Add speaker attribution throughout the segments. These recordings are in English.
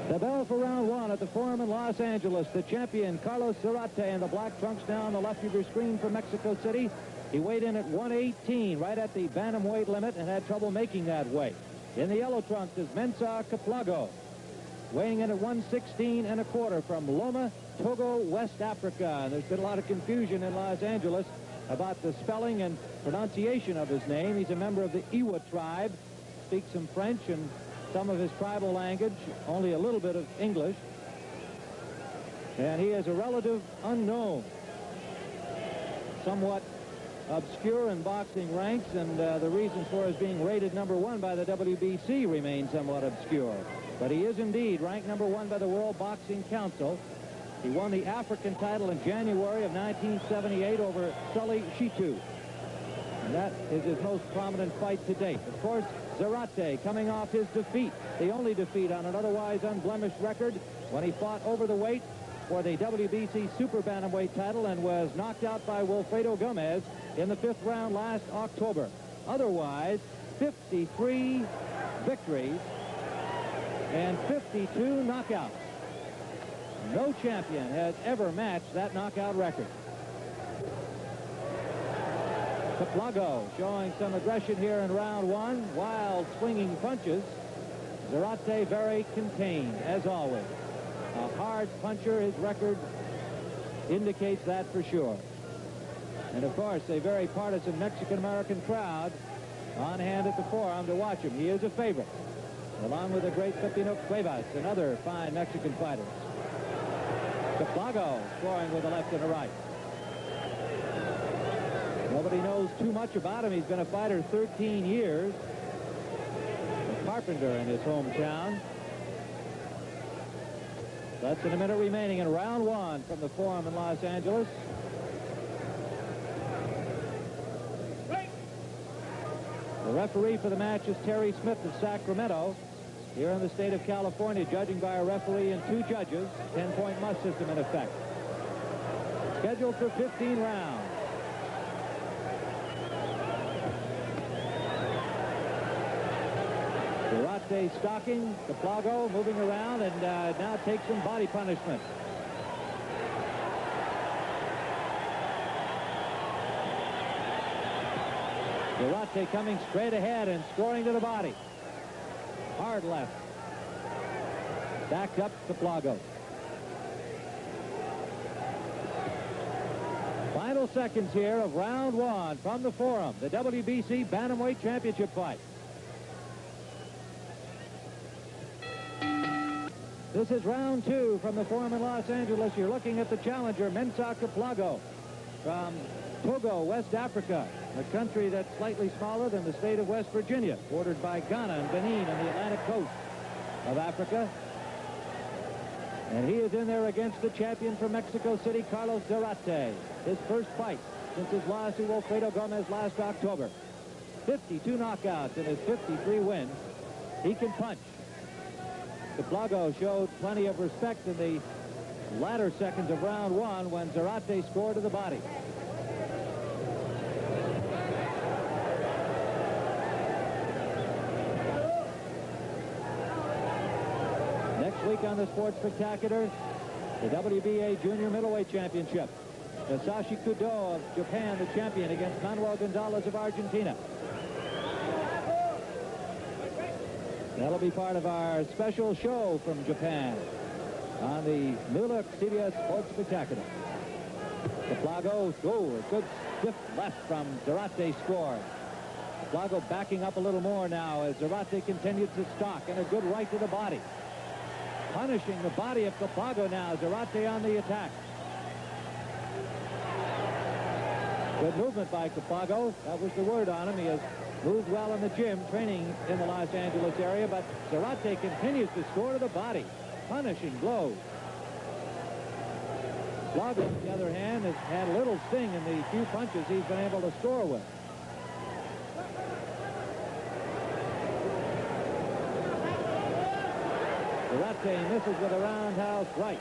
Speaker 1: The bell for round one at the Forum in Los Angeles. The champion, Carlos Zarate, in the black trunks now on the left of your screen from Mexico City. He weighed in at 118, right at the bantamweight limit, and had trouble making that weight. In the yellow trunks is Mensah Kpalongo, weighing in at 116 and a quarter from Loma, Togo, West Africa. And there's been a lot of confusion in Los Angeles about the spelling and pronunciation of his name. He's a member of the Iwa tribe, speaks some French and some of his tribal language, only a little bit of English. And he is a relative unknown, somewhat obscure in boxing ranks, and the reasons for his being rated #1 by the WBC remain somewhat obscure. But he is indeed ranked #1 by the World Boxing Council. He won the African title in January of 1978 over Sully Shitu. And that is his most prominent fight to date. Of course, Zarate coming off his defeat, the only defeat on an otherwise unblemished record, when he fought over the weight for the WBC Super Bantamweight title and was knocked out by Wilfredo Gomez in the 5th round last October. Otherwise, 53 victories and 52 knockouts. No champion has ever matched that knockout record. Kpalongo showing some aggression here in round one. Wild swinging punches. Zarate very contained, as always. A hard puncher, his record indicates that for sure. And of course, a very partisan Mexican-American crowd on hand at the Forum to watch him. He is a favorite, along with the great Pepino Cuevas and other fine Mexican fighters. Kpalongo scoring with a left and a right. Nobody knows too much about him. He's been a fighter 13 years. A carpenter in his hometown. Less than a minute remaining in round one from the Forum in Los Angeles. The referee for the match is Terry Smith of Sacramento. Here in the state of California, judging by a referee and 2 judges. 10-point must system in effect. Scheduled for 15 rounds. Zarate stalking, Kpalongo moving around, and now takes some body punishment. Zarate coming straight ahead and scoring to the body. Hard left. Backed up Kpalongo. Final seconds here of round one from the Forum, the WBC Bantamweight Championship fight. This is round two from the Forum in Los Angeles. You're looking at the challenger, Mensah Kpalongo, from Togo, West Africa, a country that's slightly smaller than the state of West Virginia, bordered by Ghana and Benin on the Atlantic coast of Africa. And he is in there against the champion from Mexico City, Carlos Zarate. His first fight since his loss to Wilfredo Gomez last October. 52 knockouts in his 53 wins. He can punch. Kpalongo showed plenty of respect in the latter seconds of round one when Zarate scored to the body. Next week on the Sports Spectacular, the WBA Junior Middleweight Championship. Masashi Kudo of Japan, the champion, against Manuel Gonzalez of Argentina. That'll be part of our special show from Japan on the New Look CBS Sports Spectacular. Kpalongo, a good stiff left from Zarate score. Kpalongo backing up a little more now as Zarate continues to stalk, and a good right to the body. Punishing the body of Kpalongo now. Zarate on the attack. Good movement by Kpalongo. That was the word on him. He has moved well in the gym, training in the Los Angeles area, but Zarate continues to score to the body. Punishing blows. Kpalongo, on the other hand, has had a little sting in the few punches he's been able to score with. Zarate misses with a roundhouse right.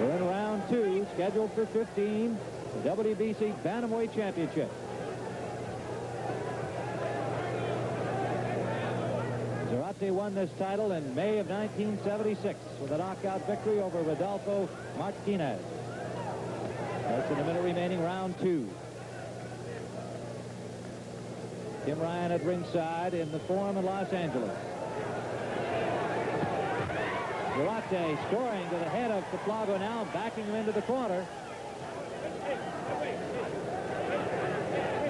Speaker 1: We're in round two, scheduled for 15, the WBC Bantamweight Championship. Zarate Zarate won this title in May of 1976 with a knockout victory over Rodolfo Martinez. Less than a minute remaining, round 2. Tim Ryan at ringside in the Forum in Los Angeles. Zarate scoring to the head of Kpalongo now, backing him into the corner.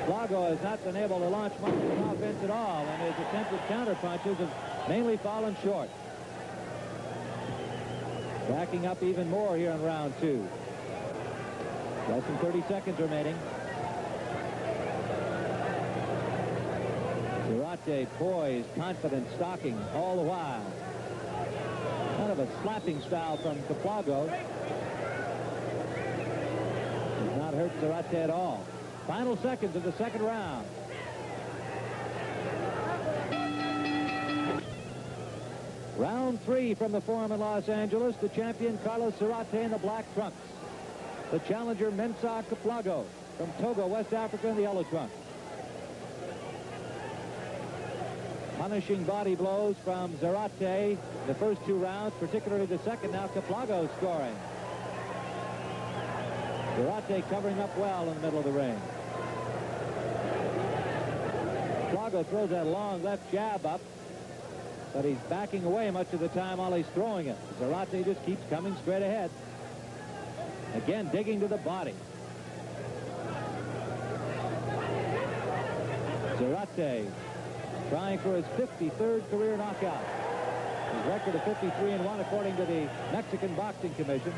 Speaker 1: Kpalongo has not been able to launch much of an offense at all, and his attempted counter punches have mainly fallen short. Backing up even more here in round 2. Less than 30 seconds remaining. Zarate poised, confident, stalking all the while. Kind of a slapping style from Kpalongo. Does not hurt Zarate at all. Final seconds of the second round. Round 3 from the Forum in Los Angeles. The champion Carlos Zarate in the black trunks. The challenger Mensah Kpalongo from Togo, West Africa in the yellow trunks. Punishing body blows from Zarate the first 2 rounds, particularly the second. Now Kpalongo scoring. Zarate covering up well in the middle of the ring. Kpalongo throws that long left jab up, but he's backing away much of the time while he's throwing it. Zarate just keeps coming straight ahead. Again, digging to the body. Zarate trying for his 53rd career knockout. His record of 53-1 according to the Mexican Boxing Commission.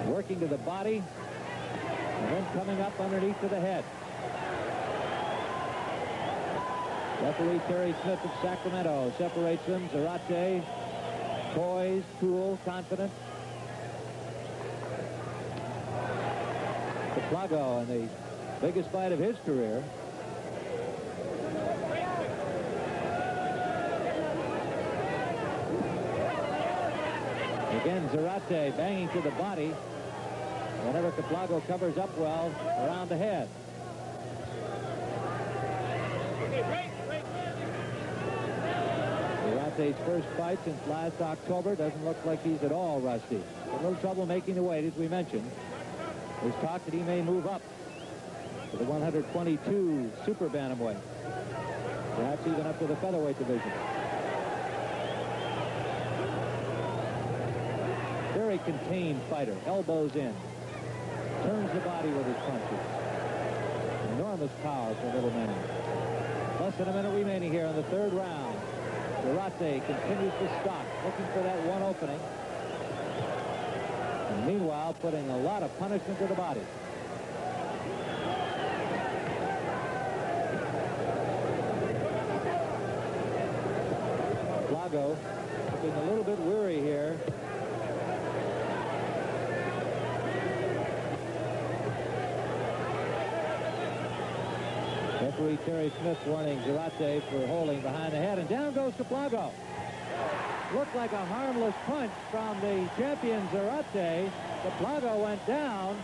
Speaker 1: Working to the body and then coming up underneath to the head. Referee Terry Smith of Sacramento separates them. Zarate poised, cool, confident. Kpalongo in the biggest fight of his career. Again, Zarate banging to the body whenever Kpalongo covers up well around the head. Zarate's first fight since last October. Doesn't look like he's at all rusty. A little trouble making the weight, as we mentioned. There's talk that he may move up to the 122 super bantamweight. Perhaps even up to the featherweight division. Very contained fighter. Elbows in. Turns the body with his punches. Enormous power for a little man. Less than a minute remaining here in the third round. Zarate continues to stalk, looking for that one opening. And meanwhile, putting a lot of punishment to the body. Kpalongo looking a little bit weary here. Referee Terry Smith warning Zarate for holding behind the head, and down goes Kpalongo. Looked like a harmless punch from the champion Zarate. Kpalongo went down.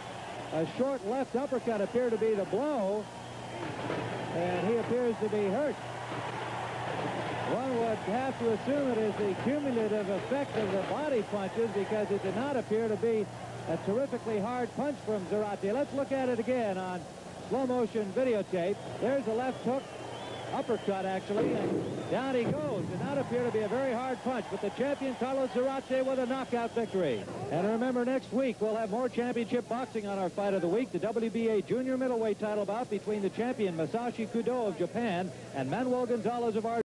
Speaker 1: A short left uppercut appeared to be the blow, and he appears to be hurt. One would have to assume it is the cumulative effect of the body punches, because it did not appear to be a terrifically hard punch from Zarate. Let's look at it again on slow motion videotape. There's a left hook, uppercut actually, and down he goes. Did not appear to be a very hard punch, but the champion Carlos Zarate with a knockout victory. And remember, next week we'll have more championship boxing on our fight of the week. The WBA junior middleweight title bout between the champion Masashi Kudo of Japan and Manuel Gonzalez of Argentina.